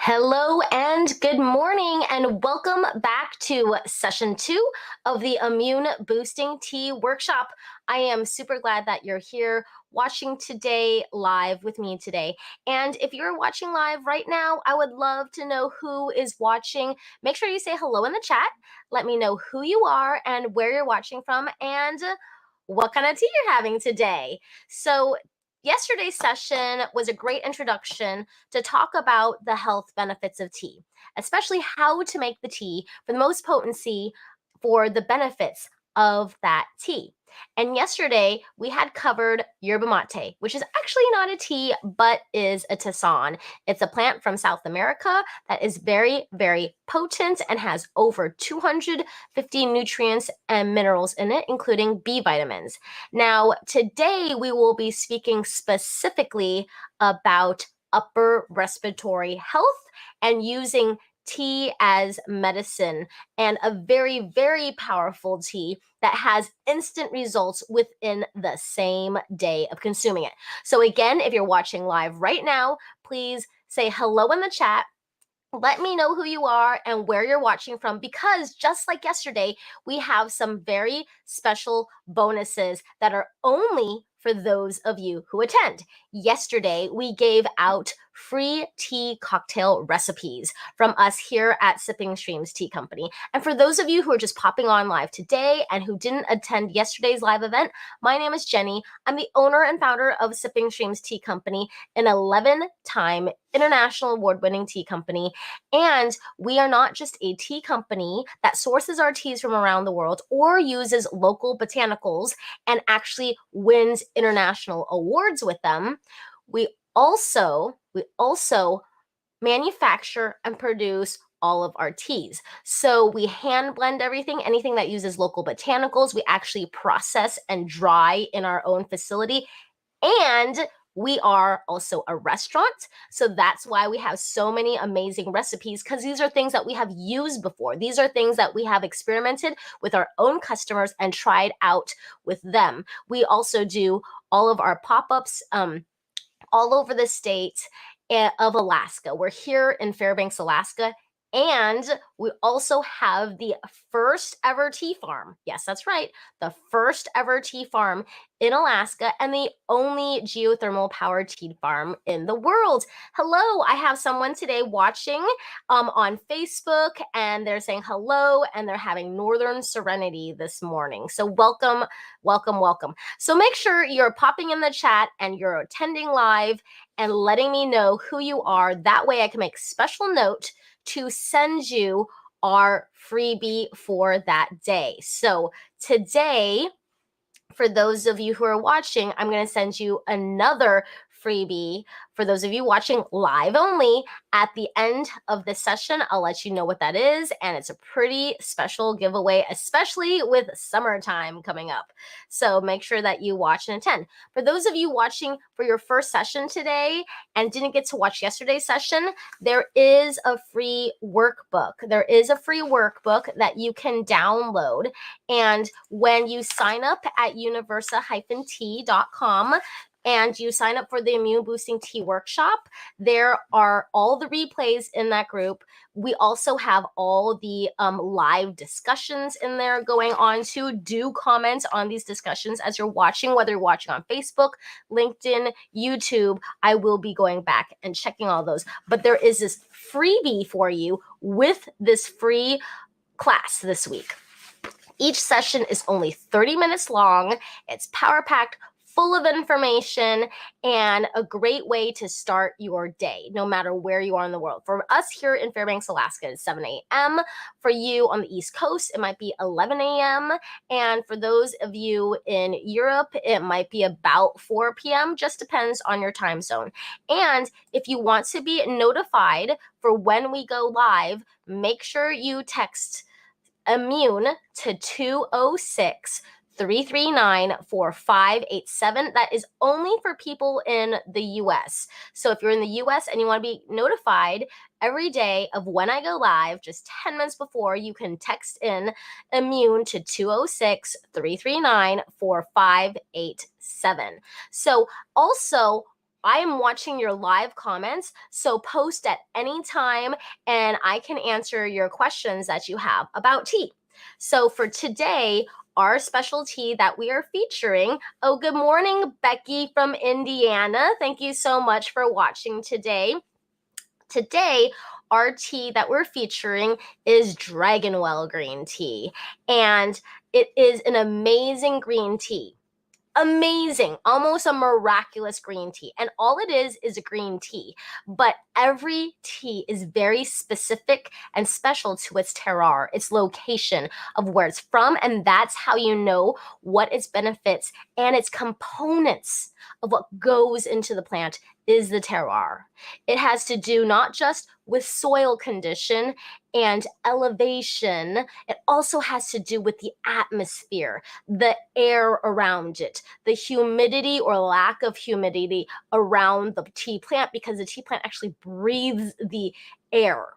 Hello and good morning, and welcome back to session 2 of the Immune Boosting Tea Workshop. I am super glad that you're here watching today live with me today. And if you're watching live right now, I would love to know who is watching. Make sure you say hello in the chat. Let me know who you are and where you're watching from and what kind of tea you're having today. So yesterday's session was a great introduction to talk about the health benefits of tea, especially how to make the tea for the most potency for the benefits of that tea. And yesterday we had covered yerba mate, which is actually not a tea, but is a tisane. It's a plant from South America that is very, very potent and has over 250 nutrients and minerals in it, including B vitamins. Now, today we will be speaking specifically about upper respiratory health and using tea as medicine, and a very, very powerful tea that has instant results within the same day of consuming it. So again, if you're watching live right now, please say hello in the chat. Let me know who you are and where you're watching from, because just like yesterday, we have some very special bonuses that are only for those of you who attend. Yesterday, we gave out free tea cocktail recipes from us here at Sipping Streams Tea Company. And for those of you who are just popping on live today and who didn't attend yesterday's live event, my name is Jenny. I'm the owner and founder of Sipping Streams Tea Company, an 11-time international award-winning tea company. And we are not just a tea company that sources our teas from around the world or uses local botanicals and actually wins international awards with them. We also manufacture and produce all of our teas. So we hand blend everything, anything that uses local botanicals, we actually process and dry in our own facility. And we are also a restaurant. So that's why we have so many amazing recipes, because these are things that we have used before. These are things that we have experimented with our own customers and tried out with them. We also do all of our pop-ups all over the state of Alaska. We're here in Fairbanks, Alaska. And we also have the first ever tea farm. Yes, that's right. The first ever tea farm in Alaska and the only geothermal powered tea farm in the world. Hello, I have someone today watching on Facebook, and they're saying hello, and they're having Northern Serenity this morning. So welcome, welcome, welcome. So make sure you're popping in the chat and you're attending live and letting me know who you are. That way I can make special note to send you our freebie for that day. So today, for those of you who are watching, I'm going to send you another freebie. For those of you watching live only, at the end of the session, I'll let you know what that is. And it's a pretty special giveaway, especially with summertime coming up. So make sure that you watch and attend. For those of you watching for your first session today and didn't get to watch yesterday's session, there is a free workbook. There is a free workbook that you can download. And when you sign up at universa-tea.com, and you sign up for the Immune Boosting Tea Workshop, there are all the replays in that group. We also have all the live discussions in there going on too. Do comment on these discussions as you're watching, whether you're watching on Facebook, LinkedIn, YouTube. I will be going back and checking all those. But there is this freebie for you with this free class this week. Each session is only 30 minutes long. It's power-packed, full of information, and a great way to start your day, no matter where you are in the world. For us here in Fairbanks, Alaska, it's 7 a.m. For you on the East Coast, it might be 11 a.m. And for those of you in Europe, it might be about 4 p.m. Just depends on your time zone. And if you want to be notified for when we go live, make sure you text Immune to 206-339-4587. That is only for people in the US. So if you're in the US and you want to be notified every day of when I go live, just 10 minutes before, you can text in Immune to 206-339-4587. So also, I am watching your live comments, so post at any time and I can answer your questions that you have about tea. So for today, our special tea that we are featuring. Oh, good morning, Becky from Indiana. Thank you so much for watching today. Today, our tea that we're featuring is Dragonwell green tea, and it is an amazing green tea. Amazing, almost a miraculous green tea. And all it is a green tea. But every tea is very specific and special to its terroir, its location of where it's from. And that's how you know what its benefits and its components of what goes into the plant is the terroir. It has to do not just with soil condition and elevation, it also has to do with the atmosphere, the air around it, the humidity or lack of humidity around the tea plant, because the tea plant actually breathes the air,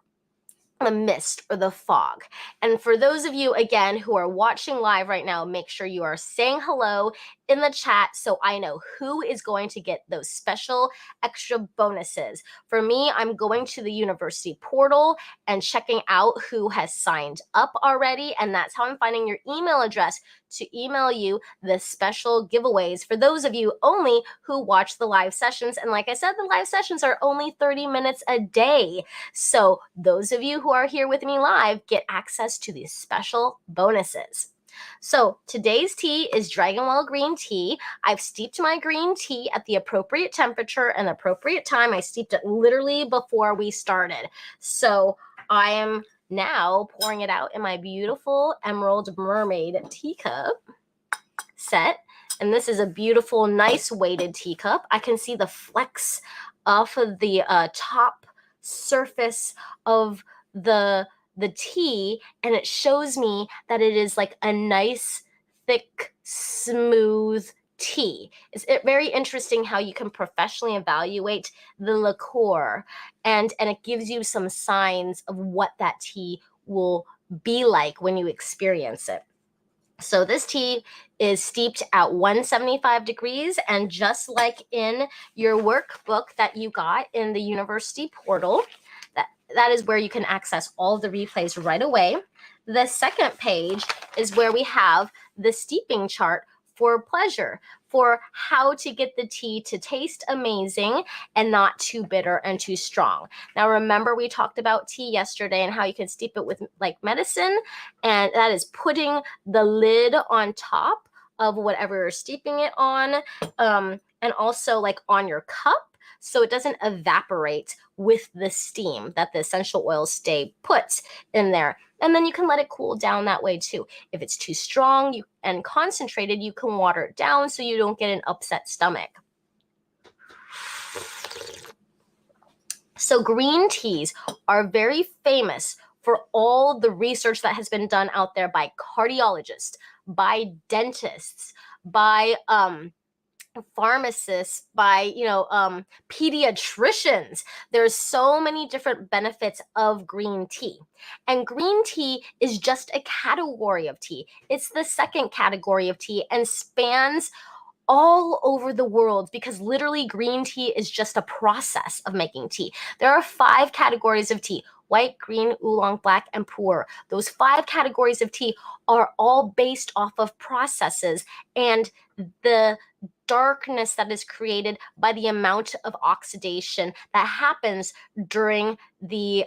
the mist or the fog. And for those of you, again, who are watching live right now, make sure you are saying hello in the chat so I know who is going to get those special extra bonuses. For me, I'm going to the university portal and checking out who has signed up already, and that's how I'm finding your email address to email you the special giveaways for those of you only who watch the live sessions. And like I said, the live sessions are only 30 minutes a day. So those of you who are here with me live get access to these special bonuses. So today's tea is Dragonwell green tea. I've steeped my green tea at the appropriate temperature and appropriate time. I steeped it literally before we started. So I am now pouring it out in my beautiful Emerald Mermaid teacup set. And this is a beautiful, nice weighted teacup. I can see the flecks off of the top surface of the tea, and it shows me that it is like a nice, thick, smooth tea. It's very interesting how you can professionally evaluate the liqueur, and it gives you some signs of what that tea will be like when you experience it. So this tea is steeped at 175 degrees, and just like in your workbook that you got in the university portal, that is where you can access all the replays right away. The second page is where we have the steeping chart for pleasure, for how to get the tea to taste amazing and not too bitter and too strong. Now, remember, we talked about tea yesterday and how you can steep it with like medicine, and that is putting the lid on top of whatever you're steeping it on, and also like on your cup, so it doesn't evaporate with the steam that the essential oils stay put in there. And then you can let it cool down that way too. If it's too strong and concentrated, you can water it down so you don't get an upset stomach. So green teas are very famous for all the research that has been done out there by cardiologists, by dentists, by pharmacists, by pediatricians. There's so many different benefits of green tea, and green tea is just a category of tea. It's the second category of tea and spans all over the world, because literally green tea is just a process of making tea. There are 5 categories of tea: white, green, oolong, black, and pu'er. Those 5 categories of tea are all based off of processes and the darkness that is created by the amount of oxidation that happens during the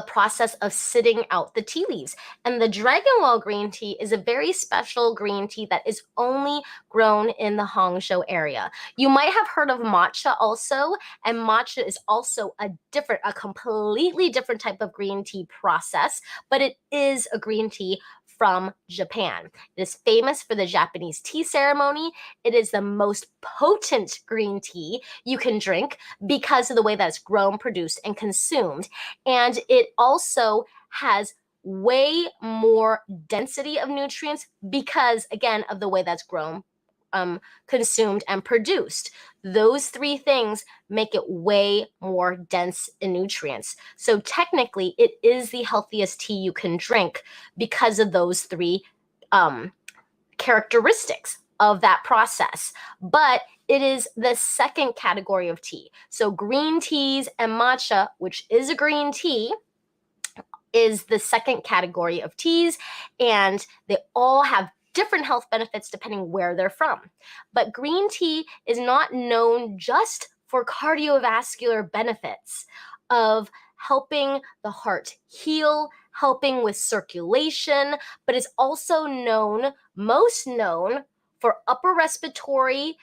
process of sitting out the tea leaves. And the Dragonwell green tea is a very special green tea that is only grown in the Hangzhou area. You might have heard of matcha also, and matcha is also a completely different type of green tea process, but it is a green tea from Japan. It is famous for the Japanese tea ceremony. It is the most potent green tea you can drink because of the way that it's grown, produced, and consumed. And it also has way more density of nutrients because, again, of the way that's grown, consumed, and produced. Those 3 things make it way more dense in nutrients. So technically, it is the healthiest tea you can drink because of those 3 characteristics of that process. But It is the second category of tea. So green teas and matcha, which is a green tea, is the second category of teas, and they all have different health benefits depending where they're from. But green tea is not known just for cardiovascular benefits of helping the heart heal, helping with circulation, but is also most known for upper respiratory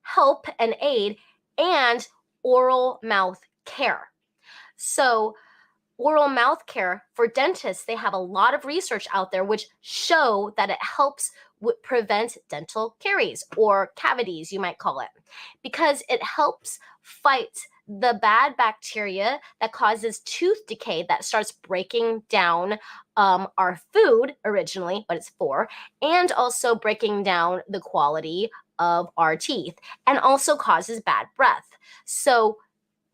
help and aid and oral mouth care. So oral mouth care for dentists, they have a lot of research out there which show that it helps prevent dental caries or cavities, you might call it, because it helps fight the bad bacteria that causes tooth decay that starts breaking down our food originally, but it's for, and also breaking down the quality of our teeth, and also causes bad breath. So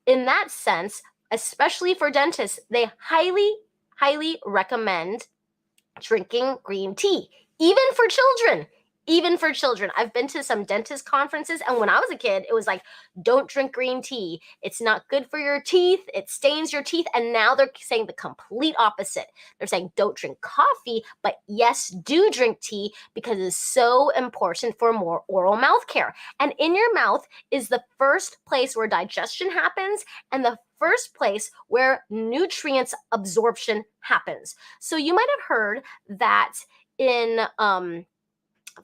in that sense, especially for dentists, they highly recommend drinking green tea, even for children. Even for children. I've been to some dentist conferences, and when I was a kid, it was like, don't drink green tea. It's not good for your teeth. It stains your teeth. And now they're saying the complete opposite. They're saying don't drink coffee, but yes, do drink tea because it's so important for more oral mouth care. And in your mouth is the first place where digestion happens and the first place where nutrients absorption happens. So you might have heard that in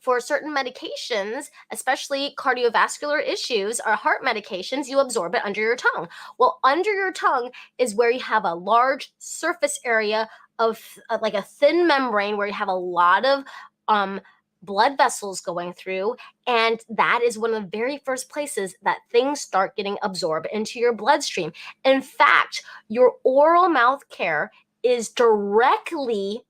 for certain medications, especially cardiovascular issues or heart medications, you absorb it under your tongue. Well, under your tongue is where you have a large surface area of like a thin membrane where you have a lot of blood vessels going through, and that is one of the very first places that things start getting absorbed into your bloodstream. In fact, your oral mouth care is directly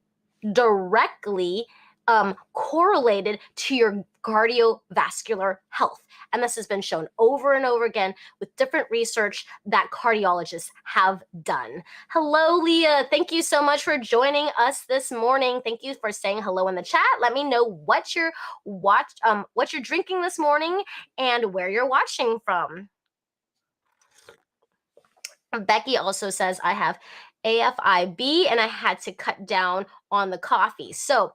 correlated to your cardiovascular health. And this has been shown over and over again with different research that cardiologists have done. Hello, Leah. Thank you so much for joining us this morning. Thank you for saying hello in the chat. Let me know what you're drinking this morning and where you're watching from. Becky also says, I have AFIB and I had to cut down on the coffee. So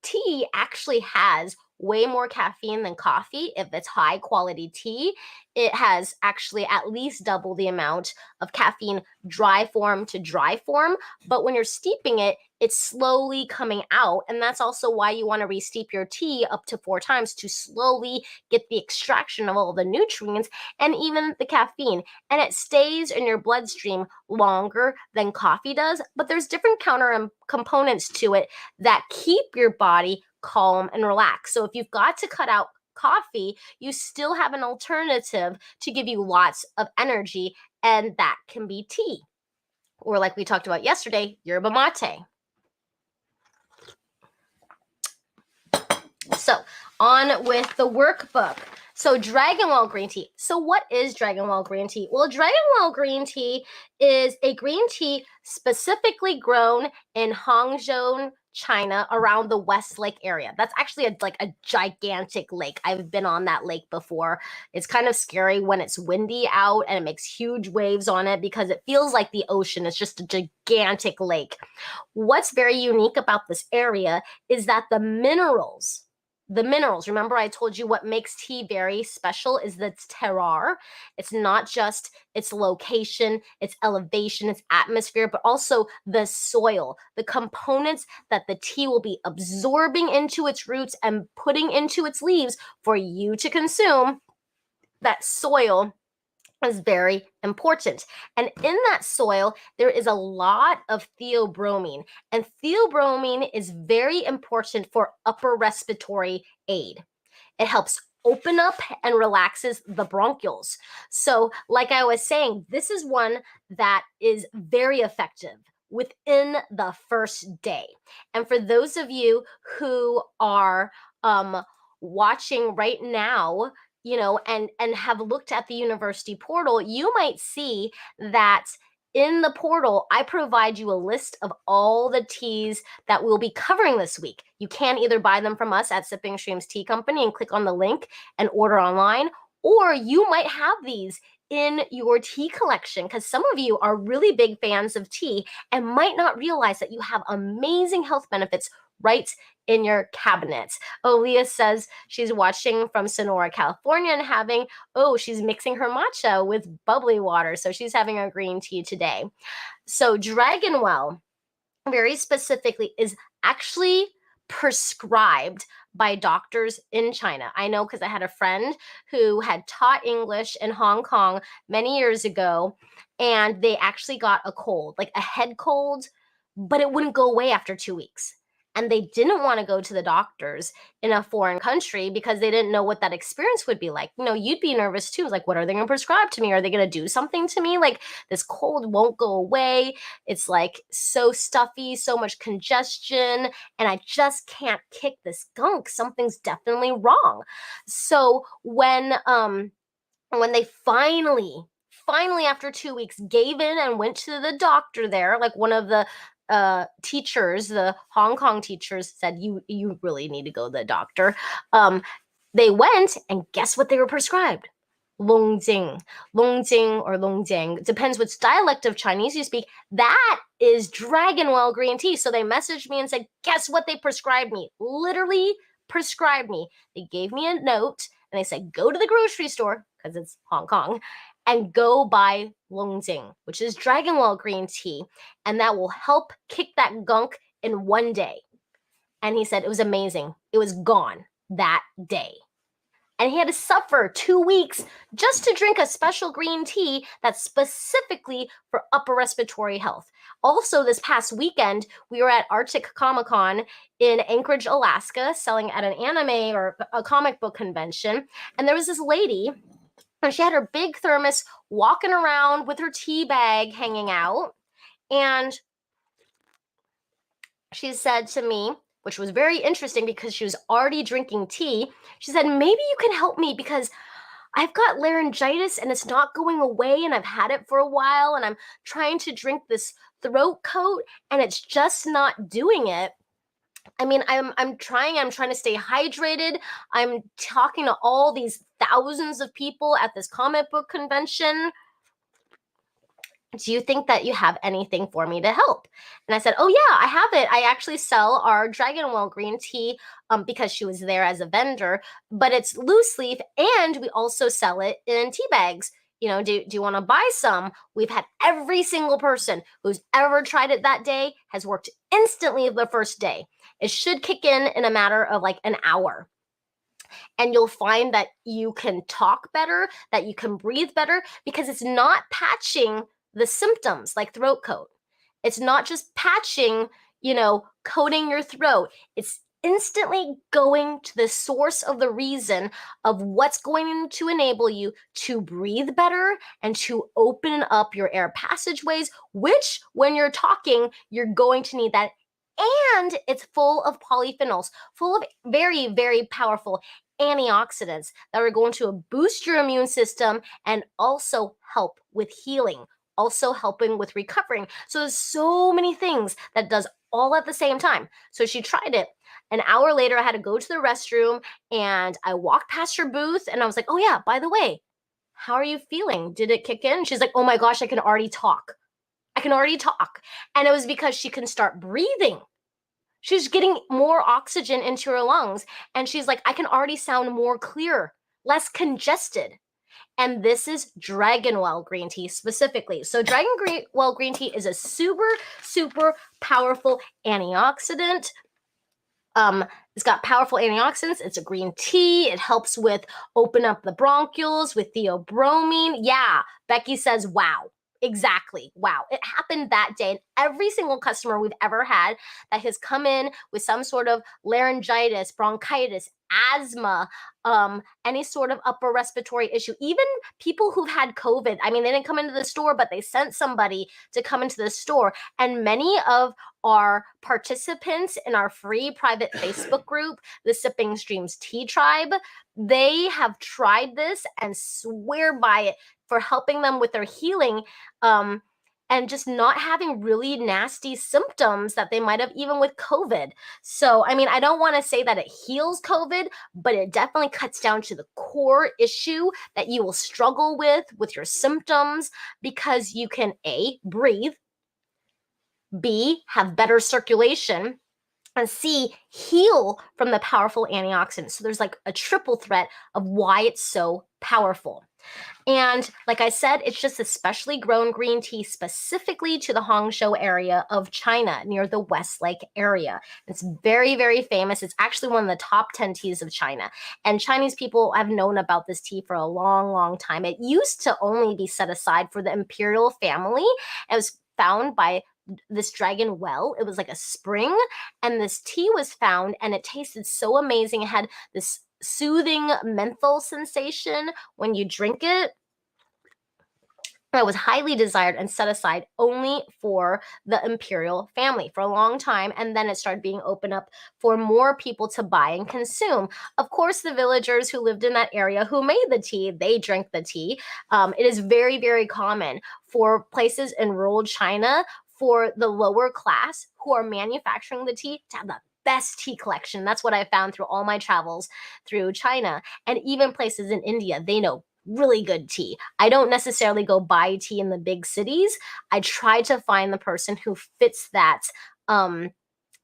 tea actually has way more caffeine than coffee. If it's high quality tea, it has actually at least double the amount of caffeine dry form to dry form. But when you're steeping it, it's slowly coming out. And that's also why you want to re-steep your tea up to 4 times to slowly get the extraction of all the nutrients and even the caffeine. And it stays in your bloodstream longer than coffee does. But there's different counter components to it that keep your body calm and relaxed. So if you've got to cut out coffee, you still have an alternative to give you lots of energy, and that can be tea. Or like we talked about yesterday, yerba mate. So on with the workbook. So Dragonwell green tea. So what is Dragonwell green tea? Well, Dragonwell green tea is a green tea specifically grown in Hangzhou, China, around the West Lake area. That's actually like a gigantic lake. I've been on that lake before. It's kind of scary when it's windy out and it makes huge waves on it because it feels like the ocean. It's just a gigantic lake. What's very unique about this area is that the minerals, remember I told you what makes tea very special is its terroir. It's not just its location, its elevation, its atmosphere, but also the soil, the components that the tea will be absorbing into its roots and putting into its leaves for you to consume. That soil is very important. And in that soil, there is a lot of theobromine. And theobromine is very important for upper respiratory aid. It helps open up and relaxes the bronchioles. So like I was saying, this is one that is very effective within the first day. And for those of you who are watching right now, and have looked at the university portal, you might see that in the portal, I provide you a list of all the teas that we'll be covering this week. You can either buy them from us at Sipping Streams Tea Company and click on the link and order online, or you might have these in your tea collection because some of you are really big fans of tea and might not realize that you have amazing health benefits right in your cabinets. Leah says she's watching from Sonora, California, and she's mixing her matcha with bubbly water. So she's having a green tea today. So Dragonwell, very specifically, is actually prescribed by doctors in China. I know because I had a friend who had taught English in Hong Kong many years ago, and they actually got a cold, like a head cold, but it wouldn't go away after 2 weeks. And they didn't want to go to the doctors in a foreign country because they didn't know what that experience would be like. You'd be nervous too. Like, what are they going to prescribe to me? Are they going to do something to me? Like, this cold won't go away. It's like so stuffy, so much congestion, and I just can't kick this gunk. Something's definitely wrong. So when they finally after 2 weeks gave in and went to the doctor there, like one of the teachers, the Hong Kong teachers said, you really need to go to the doctor. They went, and guess what they were prescribed? Longjing or Longjiang, depends which dialect of Chinese you speak. That is Dragonwell green tea. So they messaged me and said, guess what they prescribed me? Literally prescribed me. They gave me a note and they said, go to the grocery store, because it's Hong Kong, and go buy Longjing, which is Dragonwell green tea, and that will help kick that gunk in 1 day. And he said it was amazing. It was gone that day. And he had to suffer 2 weeks just to drink a special green tea that's specifically for upper respiratory health. Also, this past weekend, we were at Arctic Comic-Con in Anchorage, Alaska, selling at an anime or a comic book convention. And there was this lady, and she had her big thermos walking around with her tea bag hanging out. And she said to me, which was very interesting because she was already drinking tea, she said, maybe you can help me because I've got laryngitis and it's not going away and I've had it for a while and I'm trying to drink this throat coat and it's just not doing it. I mean, I'm trying to stay hydrated. I'm talking to all these thousands of people at this comic book convention. Do you think that you have anything for me to help? And I said, oh yeah, I have it. I actually sell our Dragonwell green tea because she was there as a vendor, but it's loose leaf and we also sell it in tea bags. Do you want to buy some? We've had every single person who's ever tried it that day has worked instantly the first day. It should kick in a matter of like an hour. And you'll find that you can talk better, that you can breathe better because it's not patching the symptoms like throat coat. It's not just patching, coating your throat. It's instantly going to the source of the reason of what's going to enable you to breathe better and to open up your air passageways, which when you're talking, you're going to need that. And it's full of polyphenols, full of very, very powerful antioxidants that are going to boost your immune system and also help with healing, also helping with recovering. So there's so many things that does all at the same time. So she tried it. An hour later, I had to go to the restroom and I walked past her booth and I was like, oh yeah, by the way, how are you feeling? Did it kick in? She's like, oh my gosh, I can already talk. And it was because she can start breathing. She's getting more oxygen into her lungs. And she's like, I can already sound more clear, less congested. And this is Dragonwell green tea specifically. So Dragonwell green tea is a super, super powerful antioxidant. It's got powerful antioxidants. It's a green tea. It helps with open up the bronchioles with theobromine. Yeah, Becky says, wow. Exactly. Wow. It happened that day. And every single customer we've ever had that has come in with some sort of laryngitis, bronchitis, asthma, any sort of upper respiratory issue, even people who've had COVID. I mean, they didn't come into the store, but they sent somebody to come into the store. And many of our participants in our free private Facebook group, the Sipping Streams Tea Tribe, they have tried this and swear by it for helping them with their healing. and just not having really nasty symptoms that they might have even with COVID. So, I mean, I don't want to say that it heals COVID, but it definitely cuts down to the core issue that you will struggle with your symptoms, because you can A, breathe, B, have better circulation, and C, heal from the powerful antioxidants. So there's like a triple threat of why it's so powerful. And like I said, it's just especially grown green tea specifically to the Hangzhou area of China near the Westlake area. It's very, very famous. It's actually one of the top 10 teas of China. And Chinese people have known about this tea for a long, long time. It used to only be set aside for the imperial family. It was found by this dragon well. It was like a spring, and this tea was found, and it tasted so amazing. It had this soothing menthol sensation when you drink it. It was highly desired and set aside only for the imperial family for a long time, and then it started being opened up for more people to buy and consume. Of course, the villagers who lived in that area who made the tea, they drank the tea. It is very, very common for places in rural China, for the lower class who are manufacturing the tea, to have the best tea collection. That's what I found through all my travels through China. And even places in India, they know really good tea. I don't necessarily go buy tea in the big cities. I try to find the person who fits that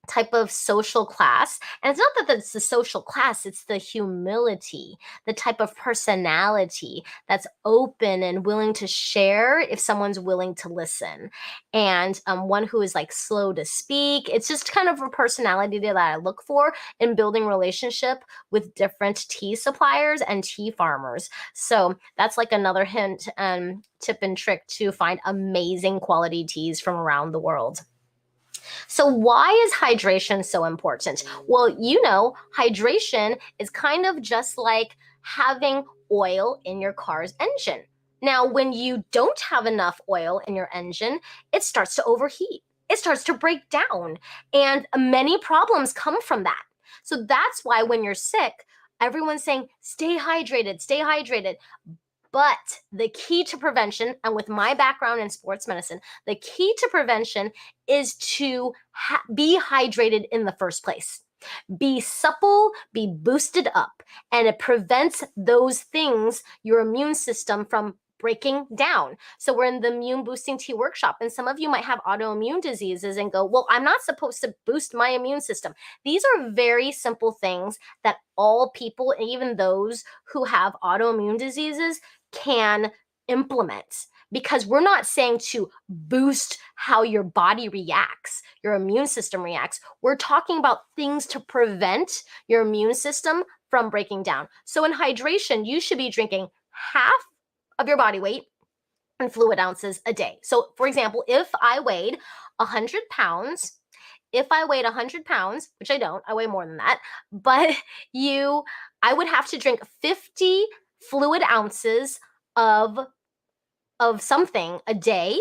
type of social class. And it's not that it's the social class, it's the humility, the type of personality that's open and willing to share if someone's willing to listen. And one who is like slow to speak. It's just kind of a personality that I look for in building relationship with different tea suppliers and tea farmers. So that's like another hint and tip and trick to find amazing quality teas from around the world. So, why is hydration so important? Well, hydration is kind of just like having oil in your car's engine. Now, when you don't have enough oil in your engine, it starts to overheat, it starts to break down, and many problems come from that. So, that's why when you're sick, everyone's saying, stay hydrated, stay hydrated. But the key to prevention, and with my background in sports medicine, the key to prevention is to be hydrated in the first place. Be supple, be boosted up, and it prevents those things, your immune system, from breaking down. So we're in the immune boosting tea workshop, and some of you might have autoimmune diseases and go, well, I'm not supposed to boost my immune system. These are very simple things that all people, even those who have autoimmune diseases, can implement, because we're not saying to boost how your body reacts, your immune system reacts. We're talking about things to prevent your immune system from breaking down. So in hydration, you should be drinking half of your body weight in fluid ounces a day. So for example, if I weighed 100 pounds, which I don't, I weigh more than that, but I would have to drink 50 fluid ounces of something a day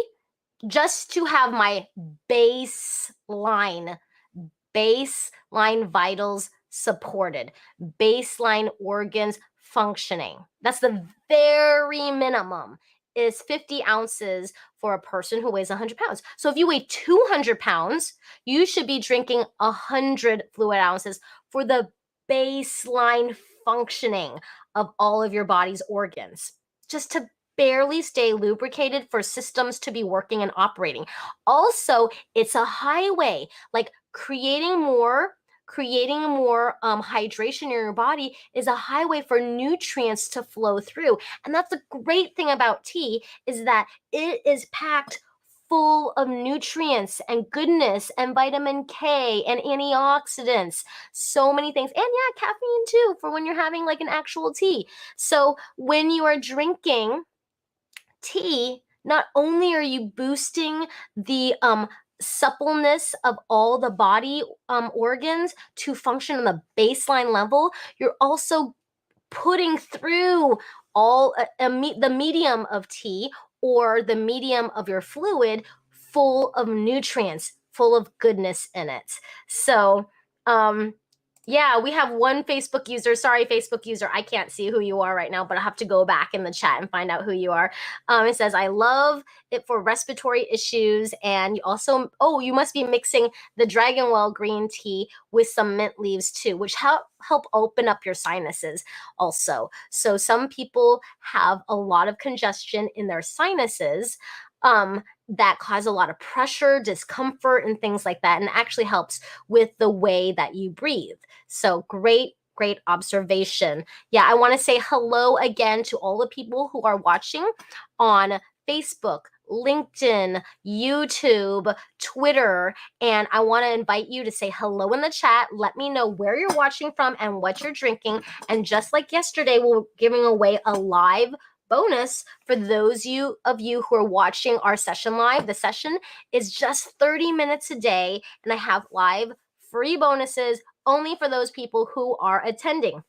just to have my baseline vitals supported, baseline organs functioning. That's the very minimum, is 50 ounces for a person who weighs 100 pounds. So if you weigh 200 pounds, you should be drinking 100 fluid ounces for the baseline functioning of all of your body's organs, just to barely stay lubricated for systems to be working and operating. Also, it's a highway, like creating more hydration in your body is a highway for nutrients to flow through. And that's the great thing about tea, is that it is packed full of nutrients and goodness and vitamin K and antioxidants, so many things. And yeah, caffeine too, for when you're having like an actual tea. So when you are drinking tea, not only are you boosting the suppleness of all the body organs to function on the baseline level, you're also putting through the medium of tea, or the medium of your fluid, full of nutrients, full of goodness in it. So Yeah, we have one Facebook user. Sorry, Facebook user. I can't see who you are right now, but I'll have to go back in the chat and find out who you are. It says, I love it for respiratory issues. And you also, you must be mixing the Dragon Well green tea with some mint leaves too, which help open up your sinuses also. So some people have a lot of congestion in their sinuses. That cause a lot of pressure, discomfort, and things like that, and actually helps with the way that you breathe. So great observation. Yeah, I want to say hello again to all the people who are watching on Facebook, LinkedIn, YouTube, Twitter, and I want to invite you to say hello in the chat. Let me know where you're watching from and what you're drinking. And just like yesterday, we're giving away a live bonus for those of you who are watching our session live. The session is just 30 minutes a day, and I have live free bonuses only for those people who are attending.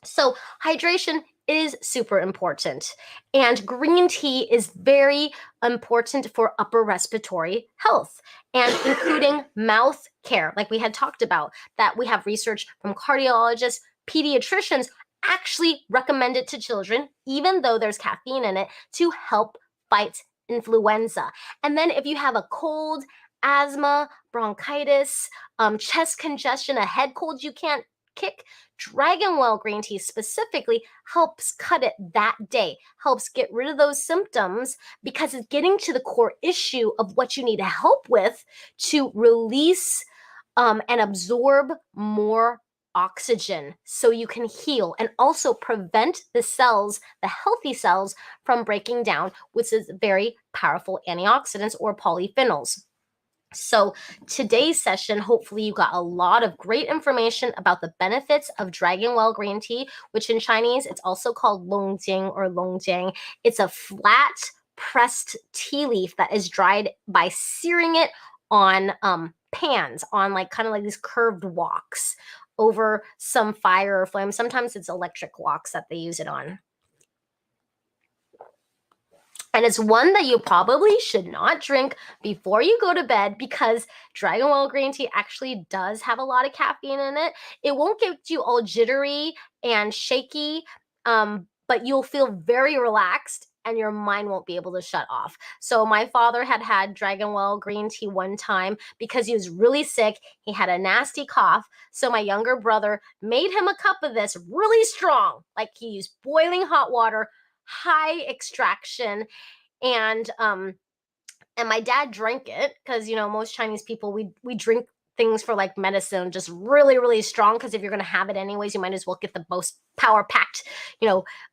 So hydration is super important, and green tea is very important for upper respiratory health, and including mouth care, like we had talked about, that we have research from cardiologists, pediatricians actually recommend it to children, even though there's caffeine in it, to help fight influenza. And then if you have a cold, asthma, bronchitis, chest congestion, a head cold you can't kick, Dragon Well green tea specifically helps cut it that day, helps get rid of those symptoms, because it's getting to the core issue of what you need help with to release and absorb more oxygen so you can heal, and also prevent the cells, the healthy cells, from breaking down, which is very powerful antioxidants or polyphenols. So today's session, hopefully you got a lot of great information about the benefits of Dragon Well green tea, which in Chinese, it's also called longjing or longjiang. It's a flat pressed tea leaf that is dried by searing it on pans, on like kind of like these curved woks over some fire or flame. Sometimes it's electric woks that they use it on. And it's one that you probably should not drink before you go to bed, because Dragon Well green tea actually does have a lot of caffeine in it. It won't get you all jittery and shaky, but you'll feel very relaxed and your mind won't be able to shut off. So my father had Dragon Well green tea one time because he was really sick. He had a nasty cough. So my younger brother made him a cup of this really strong. Like, he used boiling hot water, high extraction, and my dad drank it, because most Chinese people, we drink things for like medicine just really strong, because if you're going to have it anyways, you might as well get the most power packed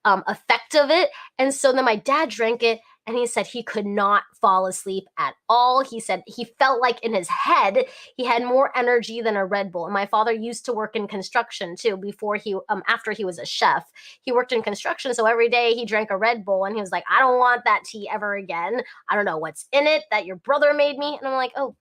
effect of it. And so then my dad drank it, and he said he could not fall asleep at all. He said he felt like in his head he had more energy than a Red Bull. And my father used to work in construction too, before after he was a chef. He worked in construction, so every day he drank a Red Bull, and he was like, I don't want that tea ever again. I don't know what's in it that your brother made me. And I'm like, oh,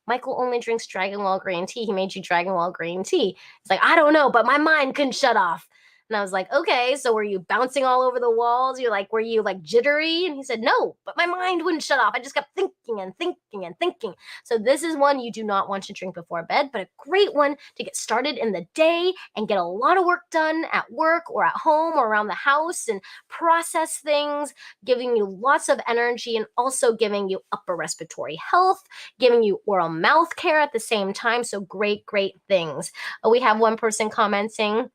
Michael only drinks Dragon Well green tea. He made you Dragon Well green tea. It's like, I don't know, but my mind couldn't shut off. And I was like, okay, so were you bouncing all over the walls? Were you like jittery? And he said, no, but my mind wouldn't shut off. I just kept thinking and thinking and thinking. So this is one you do not want to drink before bed, but a great one to get started in the day and get a lot of work done at work or at home or around the house, and process things, giving you lots of energy, and also giving you upper respiratory health, giving you oral mouth care at the same time. So great things. We have one person commenting,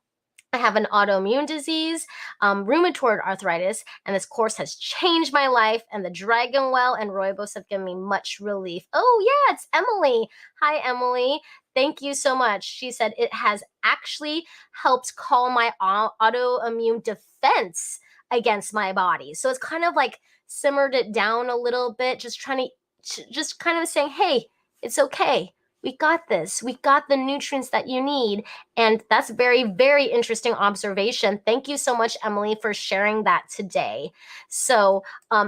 I have an autoimmune disease, rheumatoid arthritis, and this course has changed my life, and the Dragon Well and rooibos have given me much relief. Oh yeah, it's Emily. Hi, Emily. Thank you so much. She said it has actually helped calm my autoimmune defense against my body. So it's kind of like simmered it down a little bit, just trying to, just kind of saying, hey, it's okay. We got this. We got the nutrients that you need. And that's very interesting observation. Thank you so much, Emily, for sharing that today. So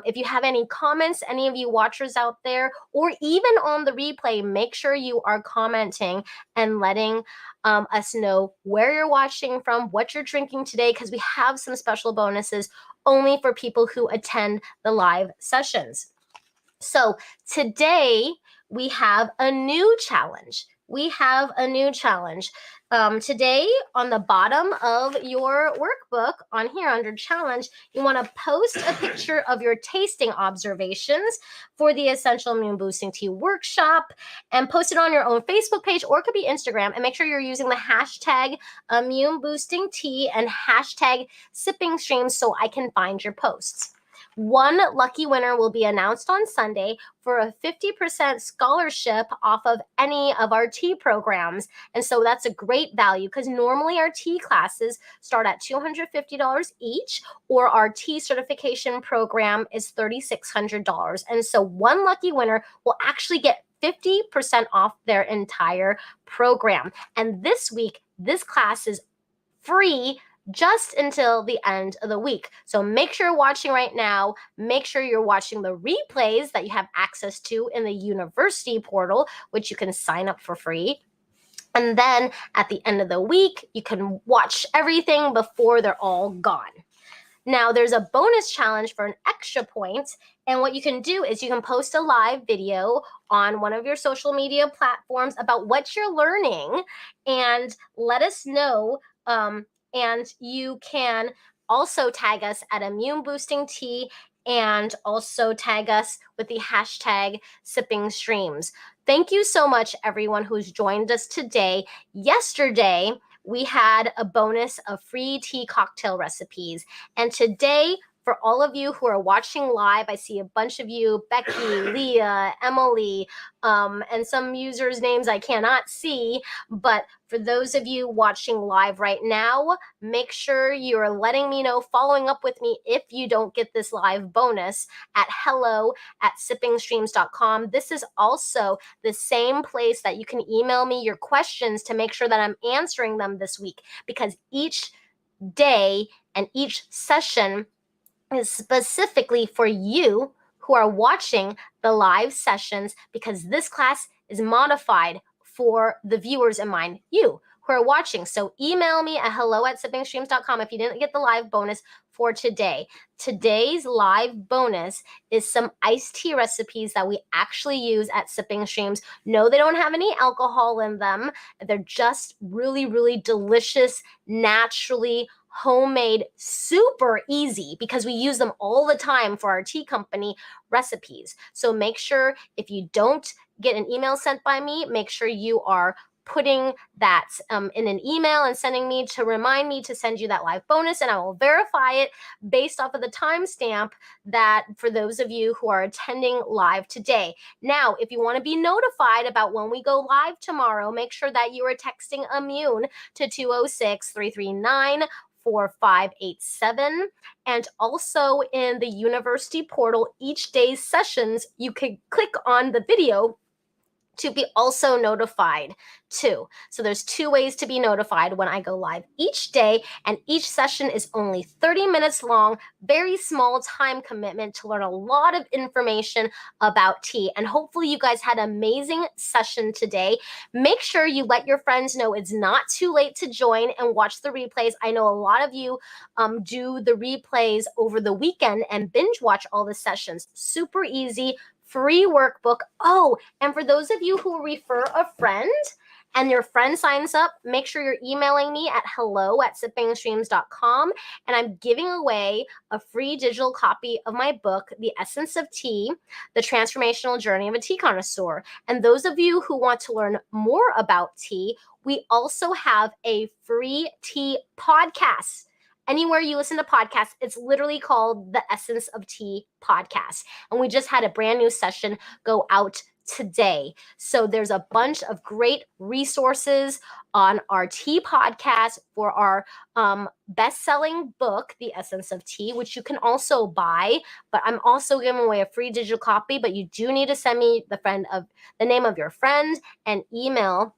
if you have any comments, any of you watchers out there, or even on the replay, make sure you are commenting and letting us know where you're watching from, what you're drinking today, because we have some special bonuses only for people who attend the live sessions. So today we have a new challenge. we have a new challenge. Today, on the bottom of your workbook, on here under challenge, you want to post a picture of your tasting observations for the Essential Immune Boosting Tea Workshop and post it on your own Facebook page, or it could be Instagram, and make sure you're using the hashtag Immune Boosting Tea and hashtag Sipping Streams so I can find your posts. One lucky winner will be announced on Sunday for a 50% scholarship off of any of our tea programs. And so that's a great value because normally our tea classes start at $250 each, or our tea certification program is $3,600. And so one lucky winner will actually get 50% off their entire program. And this week, this class is free just until the end of the week. So make sure you're watching right now. Make sure you're watching the replays that you have access to in the university portal, which you can sign up for free. And then at the end of the week, you can watch everything before they're all gone. Now, there's a bonus challenge for an extra point. And what you can do is you can post a live video on one of your social media platforms about what you're learning and let us know. And you can also tag us at Immune Boosting Tea and also tag us with the hashtag Sipping Streams. Thank you so much, everyone who's joined us today. Yesterday, we had a bonus of free tea cocktail recipes. And today, for all of you who are watching live, I see a bunch of you, Becky, Leah, Emily, and some users' names I cannot see. But for those of you watching live right now, make sure you're letting me know, following up with me if you don't get this live bonus at hello@sippingstreams.com. This is also the same place that you can email me your questions to make sure that I'm answering them this week, because each day and each session is specifically for you who are watching the live sessions, because this class is modified for the viewers in mind, you who are watching. So email me at hello@sippingstreams.com if you didn't get the live bonus for today. Today's live bonus is some iced tea recipes that we actually use at Sipping Streams. No, they don't have any alcohol in them. They're just really, really delicious, naturally homemade, super easy, because we use them all the time for our tea company recipes. So make sure, if you don't get an email sent by me, make sure you are putting that in an email and sending me to remind me to send you that live bonus, and I will verify it based off of the timestamp that for those of you who are attending live today. Now, if you want to be notified about when we go live tomorrow, make sure that you are texting Immune to 206-339-4587. And also in the university portal, each day's sessions, you can click on the video to be also notified too. So there's two ways to be notified when I go live each day, and each session is only 30 minutes long, very small time commitment to learn a lot of information about tea. And hopefully you guys had an amazing session today. Make sure you let your friends know it's not too late to join and watch the replays. I know a lot of you do the replays over the weekend and binge watch all the sessions. Super easy, free workbook. Oh, and for those of you who refer a friend and your friend signs up, make sure you're emailing me at hello@sippingstreams.com, and I'm giving away a free digital copy of my book, The Essence of Tea, The Transformational Journey of a Tea Connoisseur. And those of you who want to learn more about tea, we also have a free tea podcast. Anywhere you listen to podcasts, it's literally called the Essence of Tea podcast. And we just had a brand new session go out today. So there's a bunch of great resources on our tea podcast for our best-selling book, The Essence of Tea, which you can also buy. But I'm also giving away a free digital copy, but you do need to send me the name of your friend and email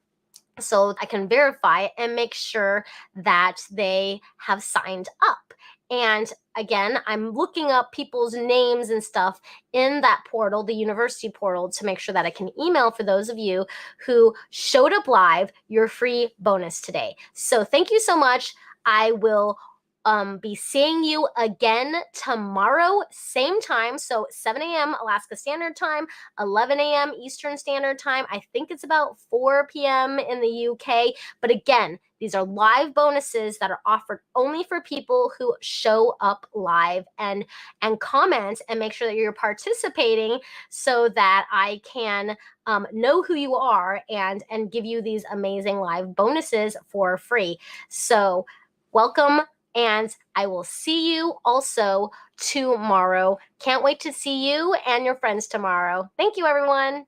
so I can verify and make sure that they have signed up. And again, I'm looking up people's names and stuff in that portal, the university portal, to make sure that I can email for those of you who showed up live your free bonus today. So thank you so much. I will be seeing you again tomorrow, same time. So 7 a.m. Alaska Standard Time, 11 a.m. Eastern Standard Time. I think it's about 4 p.m. in the UK. But again, these are live bonuses that are offered only for people who show up live and comment and make sure that you're participating so that I can know who you are and give you these amazing live bonuses for free. So welcome, and I will see you also tomorrow. Can't wait to see you and your friends tomorrow. Thank you, everyone.